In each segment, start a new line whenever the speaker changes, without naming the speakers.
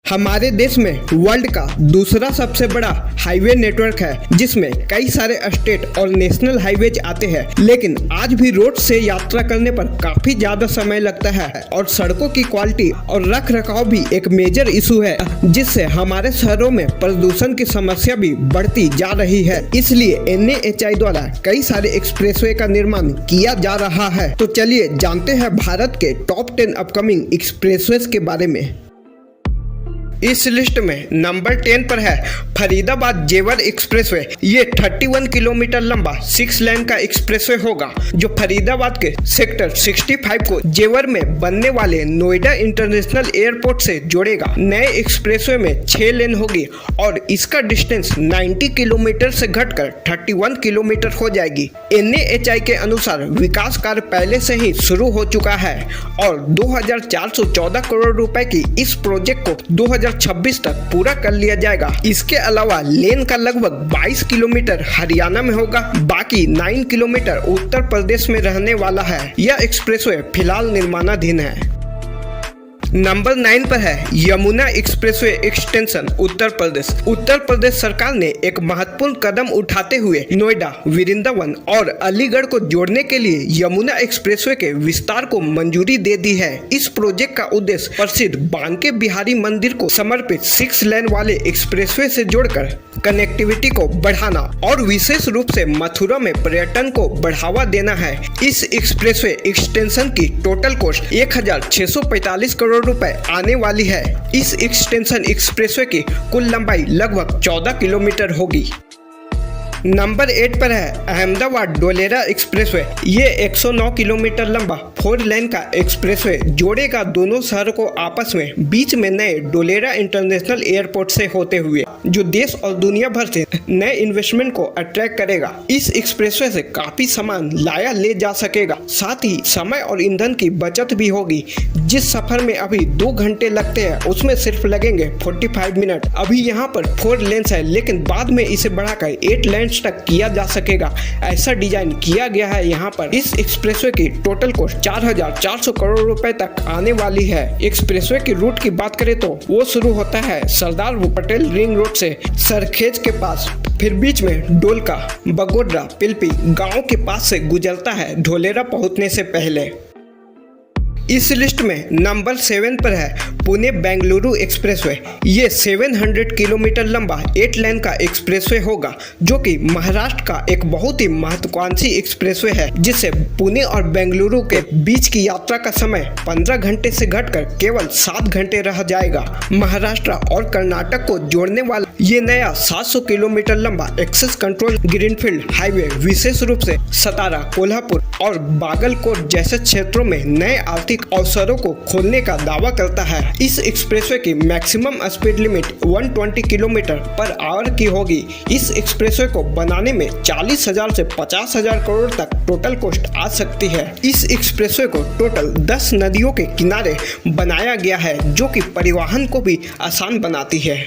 हमारे देश में वर्ल्ड का दूसरा सबसे बड़ा हाईवे नेटवर्क है, जिसमें कई सारे स्टेट और नेशनल हाईवेज आते हैं। लेकिन आज भी रोड से यात्रा करने पर काफी ज्यादा समय लगता है और सड़कों की क्वालिटी और रख रखाव भी एक मेजर इशू है, जिससे हमारे शहरों में प्रदूषण की समस्या भी बढ़ती जा रही है। इसलिए NHAI द्वारा कई सारे एक्सप्रेसवे का निर्माण किया जा रहा है। तो चलिए जानते हैं भारत के टॉप 10 अपकमिंग एक्सप्रेसवे के बारे में। इस लिस्ट में नंबर 10 पर है फरीदाबाद जेवर एक्सप्रेसवे। ये 31 किलोमीटर लंबा 6 लेन का एक्सप्रेसवे होगा, जो फरीदाबाद के सेक्टर 65 को जेवर में बनने वाले नोएडा इंटरनेशनल एयरपोर्ट से जोड़ेगा। नए एक्सप्रेसवे में 6 लेन होगी और इसका डिस्टेंस 90 किलोमीटर से घटकर 31 किलोमीटर हो जाएगी। NHAI के अनुसार विकास कार्य पहले से ही शुरू हो चुका है और 2414 करोड़ रुपए की इस प्रोजेक्ट को 2026 तक पूरा कर लिया जाएगा। इसके अलावा लेन का लगभग 22 किलोमीटर हरियाणा में होगा, बाकी 9 किलोमीटर उत्तर प्रदेश में रहने वाला है। यह एक्सप्रेसवे फिलहाल निर्माणाधीन है। नंबर 9 पर है यमुना एक्सप्रेसवे एक्सटेंशन उत्तर प्रदेश। उत्तर प्रदेश सरकार ने एक महत्वपूर्ण कदम उठाते हुए नोएडा, वृंदावन और अलीगढ़ को जोड़ने के लिए यमुना एक्सप्रेसवे के विस्तार को मंजूरी दे दी है। इस प्रोजेक्ट का उद्देश्य प्रसिद्ध बांके बिहारी मंदिर को समर्पित 6 लेन वाले एक्सप्रेसवे से जोड़कर कनेक्टिविटी को बढ़ाना और विशेष रूप से मथुरा में पर्यटन को बढ़ावा देना है। इस एक्सप्रेसवे एक्सटेंशन की टोटल कॉस्ट 1645 करोड़ रुपए आने वाली है। इस एक्सटेंशन एक्सप्रेसवे की कुल लंबाई लगभग 14 किलोमीटर होगी। नंबर 8 पर है अहमदाबाद डोलेरा एक्सप्रेसवे। ये 109 किलोमीटर लंबा 4 लेन का एक्सप्रेसवे जोड़ेगा दोनों शहरों को आपस में, बीच में नए डोलेरा इंटरनेशनल एयरपोर्ट से होते हुए, जो देश और दुनिया भर से नए इन्वेस्टमेंट को अट्रैक्ट करेगा। इस एक्सप्रेसवे से काफी सामान लाया ले जा सकेगा, साथ ही समय और ईंधन की बचत भी होगी। जिस सफर में अभी 2 घंटे लगते हैं, उसमें सिर्फ लगेंगे 45 मिनट। अभी यहाँ पर 4 लेन्स है, लेकिन बाद में इसे बढ़ाकर 8 लेन्स तक किया जा सकेगा। ऐसा डिजाइन किया गया है यहाँ पर। इस एक्सप्रेसवे की टोटल कॉस्ट 4400 करोड़ रुपए तक आने वाली है। एक्सप्रेसवे की रूट की बात करें तो वो शुरू होता है सरदार पटेल रिंग रोड से सरखेज के पास, फिर बीच में डोलका, बगोदरा, पिलपी गांव के पास से गुजरता है ढोलेरा पहुंचने से पहले। इस लिस्ट में नंबर 7 पर है पुणे बेंगलुरु एक्सप्रेसवे। ये 700 किलोमीटर लंबा 8 लेन का एक्सप्रेसवे होगा, जो कि महाराष्ट्र का एक बहुत ही महत्वाकांक्षी एक्सप्रेसवे है, जिससे पुणे और बेंगलुरु के बीच की यात्रा का समय 15 घंटे से घटकर केवल 7 घंटे रह जाएगा। महाराष्ट्र और कर्नाटक को जोड़ने वाला ये नया 700 किलोमीटर लंबा एक्सेस कंट्रोल ग्रीनफील्ड हाईवे विशेष रूप से सतारा, कोल्हापुर और बागलकोट जैसे क्षेत्रों में नए आर्थिक अवसरों को खोलने का दावा करता है। इस एक्सप्रेसवे की maximum speed limit 120 kilometre per hour की होगी। इस एक्सप्रेसवे को बनाने में 40,000 से 50,000 करोड़ तक टोटल कॉस्ट आ सकती है। इस एक्सप्रेसवे को टोटल 10 नदियों के किनारे बनाया गया है, जो कि परिवहन को भी आसान बनाती है।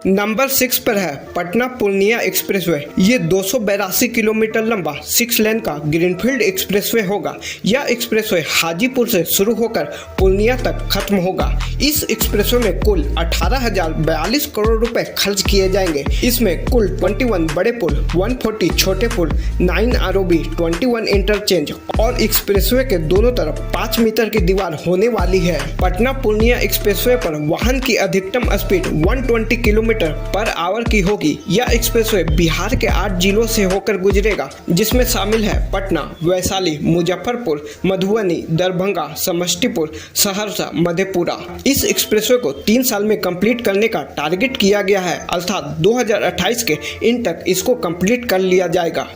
नंबर 6 पर है पटना पूर्णिया एक्सप्रेसवे। ये 282 किलोमीटर लंबा 6 लेन का ग्रीनफील्ड एक्सप्रेसवे होगा। यह एक्सप्रेसवे हाजीपुर से शुरू होकर पूर्णिया तक खत्म होगा। इस एक्सप्रेसवे में कुल 18,042 करोड़ रुपए खर्च किए जाएंगे। इसमें कुल 21 बड़े पुल, 140 छोटे पुल, 9 ROB, 21 इंटरचेंज और एक्सप्रेसवे के दोनों तरफ 5 मीटर की दीवार होने वाली है। पटना पूर्णिया एक्सप्रेसवे पर वाहन की अधिकतम स्पीड 120 किलोमीटर पर आवर की होगी। यह एक्सप्रेसवे बिहार के 8 जिलों से होकर गुजरेगा, जिसमें शामिल है पटना, वैशाली, मुजफ्फरपुर, मधुबनी, दरभंगा, समस्तीपुर, सहरसा, मधेपुरा। इस एक्सप्रेसवे को 3 साल में कंप्लीट करने का टारगेट किया गया है, अर्थात 2028 के एंड तक इसको कंप्लीट कर लिया जाएगा।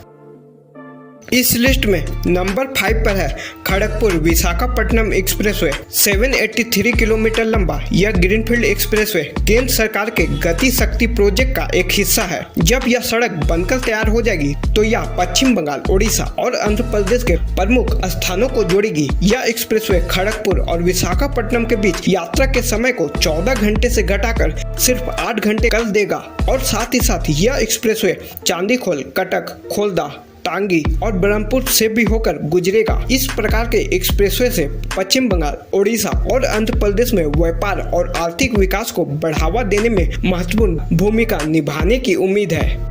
इस लिस्ट में नंबर 5 पर है खड़गपुर विशाखापट्टनम एक्सप्रेसवे। 783 किलोमीटर लंबा यह ग्रीनफील्ड एक्सप्रेसवे केंद्र सरकार के गति शक्ति प्रोजेक्ट का एक हिस्सा है। जब यह सड़क बनकर तैयार हो जाएगी तो यह पश्चिम बंगाल, ओडिशा और आंध्र प्रदेश के प्रमुख स्थानों को जोड़ेगी। यह एक्सप्रेसवे खड़गपुर और विशाखापट्टनम के बीच यात्रा के समय को 14 घंटे से घटाकर सिर्फ 8 घंटे कर देगा और साथ ही साथ यह एक्सप्रेसवे चांदीखोल, कटक, खोलदा, टांगी और ब्रह्मपुर से भी होकर गुजरेगा। इस प्रकार के एक्सप्रेसवे से पश्चिम बंगाल, ओडिशा और आंध्र प्रदेश में व्यापार और आर्थिक विकास को बढ़ावा देने में महत्वपूर्ण भूमिका निभाने की उम्मीद है।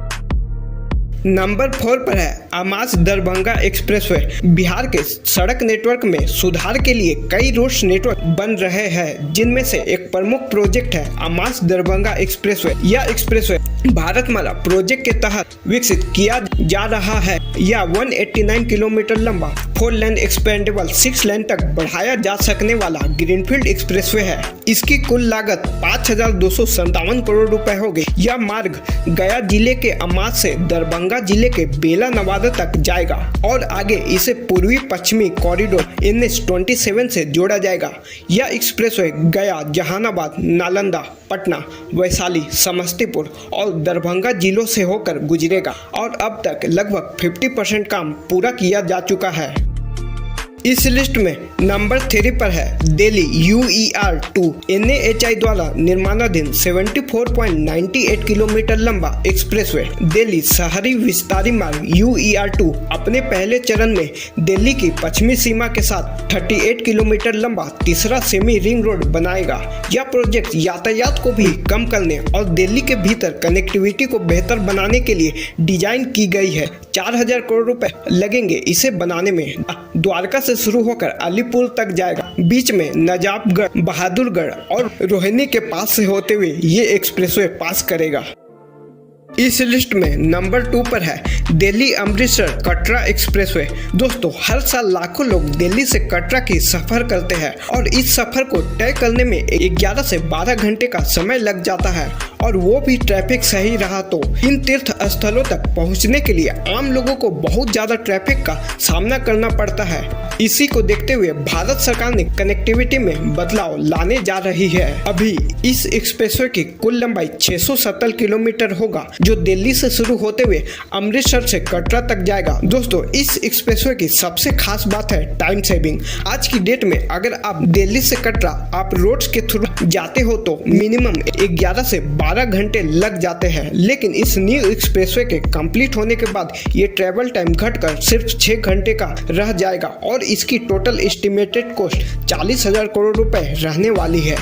नंबर 4 पर है आमास दरभंगा एक्सप्रेसवे। बिहार के सड़क नेटवर्क में सुधार के लिए कई रोड्स नेटवर्क बन रहे हैं, जिनमें से एक प्रमुख प्रोजेक्ट है आमास दरभंगा एक्सप्रेसवे। यह एक्सप्रेसवे भारतमाला प्रोजेक्ट के तहत विकसित किया जा रहा है। यह 189 किलोमीटर लंबा 4 लेन एक्सपेंडेबल 6 लेन तक बढ़ाया जा सकने वाला ग्रीनफील्ड एक्सप्रेसवे है। इसकी कुल लागत 5,257 करोड़ रुपए होगी। यह मार्ग गया जिले के आमास से दरभंगा जिले के बेला नवादा तक जाएगा और आगे इसे पूर्वी पश्चिमी कॉरिडोर NH 27 से जोड़ा जाएगा। यह एक्सप्रेसवे गया, जहानाबाद, नालंदा, पटना, वैशाली, समस्तीपुर और दरभंगा जिलों से होकर गुजरेगा और अब तक लगभग 50% काम पूरा किया जा चुका है। इस लिस्ट में नंबर 3 पर है दिल्ली UER2 NHAI द्वारा निर्माणाधीन 74.98 किलोमीटर लंबा एक्सप्रेसवे। दिल्ली शहरी विस्तारी मार्ग UER2 अपने पहले चरण में दिल्ली की पश्चिमी सीमा के साथ 38 किलोमीटर लंबा तीसरा सेमी रिंग रोड बनाएगा। यह प्रोजेक्ट यातायात को भी कम करने और दिल्ली के भीतर कनेक्टिविटी को बेहतर बनाने के लिए डिजाइन की गई है। 4,000 करोड़ रुपए लगेंगे इसे बनाने में। द्वारका से शुरू होकर अलीपुर तक जाएगा। बीच में नजाफगढ़, बहादुरगढ़ और रोहिणी के पास से होते हुए ये एक्सप्रेसवे पास करेगा। इस लिस्ट में नंबर 2 पर है दिल्ली अमृतसर कटरा एक्सप्रेसवे। दोस्तों, हर साल लाखों लोग दिल्ली से कटरा की सफर करते हैं और इस सफर को तय करने में 11 से 12 घंटे का समय लग जाता है और वो भी ट्रैफिक सही रहा तो। इन तीर्थ स्थलों तक पहुंचने के लिए आम लोगों को बहुत ज्यादा ट्रैफिक का सामना करना पड़ता है। इसी को देखते हुए भारत सरकार ने कनेक्टिविटी में बदलाव लाने जा रही है। अभी इस एक्सप्रेसवे की कुल लंबाई 670 किलोमीटर होगा, जो दिल्ली से शुरू होते हुए अमृतसर से कटरा तक जाएगा। दोस्तों, इस एक्सप्रेसवे की सबसे खास बात है टाइम सेविंग। आज की डेट में अगर आप दिल्ली से कटरा आप रोड्स के थ्रू जाते हो तो मिनिमम 11 से 12 घंटे लग जाते हैं, लेकिन इस न्यू एक्सप्रेसवे के कंप्लीट होने के बाद ये ट्रेवल टाइम घटकर सिर्फ 6 घंटे का रह जाएगा और इसकी टोटल एस्टिमेटेड कॉस्ट 40,000 करोड़ रुपए रहने वाली है।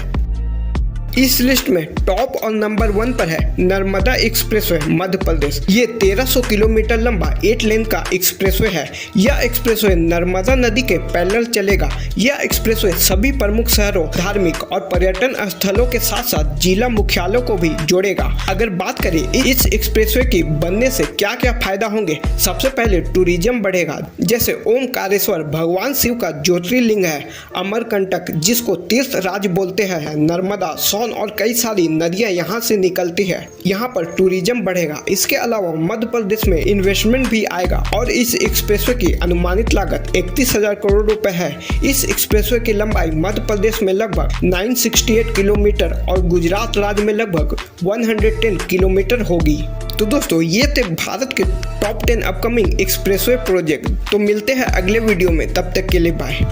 इस लिस्ट में टॉप और नंबर 1 पर है नर्मदा एक्सप्रेसवे मध्य प्रदेश। ये 1300 किलोमीटर लंबा 8 लेन का एक्सप्रेसवे है। यह एक्सप्रेसवे नर्मदा नदी के पैरेलल चलेगा। यह एक्सप्रेसवे सभी प्रमुख शहरों, धार्मिक और पर्यटन स्थलों के साथ साथ जिला मुख्यालयों को भी जोड़ेगा। अगर बात करें इस एक्सप्रेसवे की बनने से क्या क्या फायदा होंगे, सबसे पहले टूरिज्म बढ़ेगा। जैसे ओमकारेश्वर भगवान शिव का ज्योतिर्लिंग है, अमरकंटक जिसको तीर्थ राज बोलते हैं, नर्मदा, और कई सारी नदियां यहां से निकलती है। यहां पर टूरिज्म बढ़ेगा। इसके अलावा मध्य प्रदेश में इन्वेस्टमेंट भी आएगा और इस एक्सप्रेसवे की अनुमानित लागत 31,000 करोड़ रुपए है। इस एक्सप्रेसवे की लंबाई मध्य प्रदेश में लगभग 968 किलोमीटर और गुजरात राज्य में लगभग 110 किलोमीटर होगी। तो दोस्तों, ये थे भारत के टॉप 10 अपकमिंग एक्सप्रेसवे प्रोजेक्ट। तो मिलते हैं अगले वीडियो में, तब तक के लिए बाय।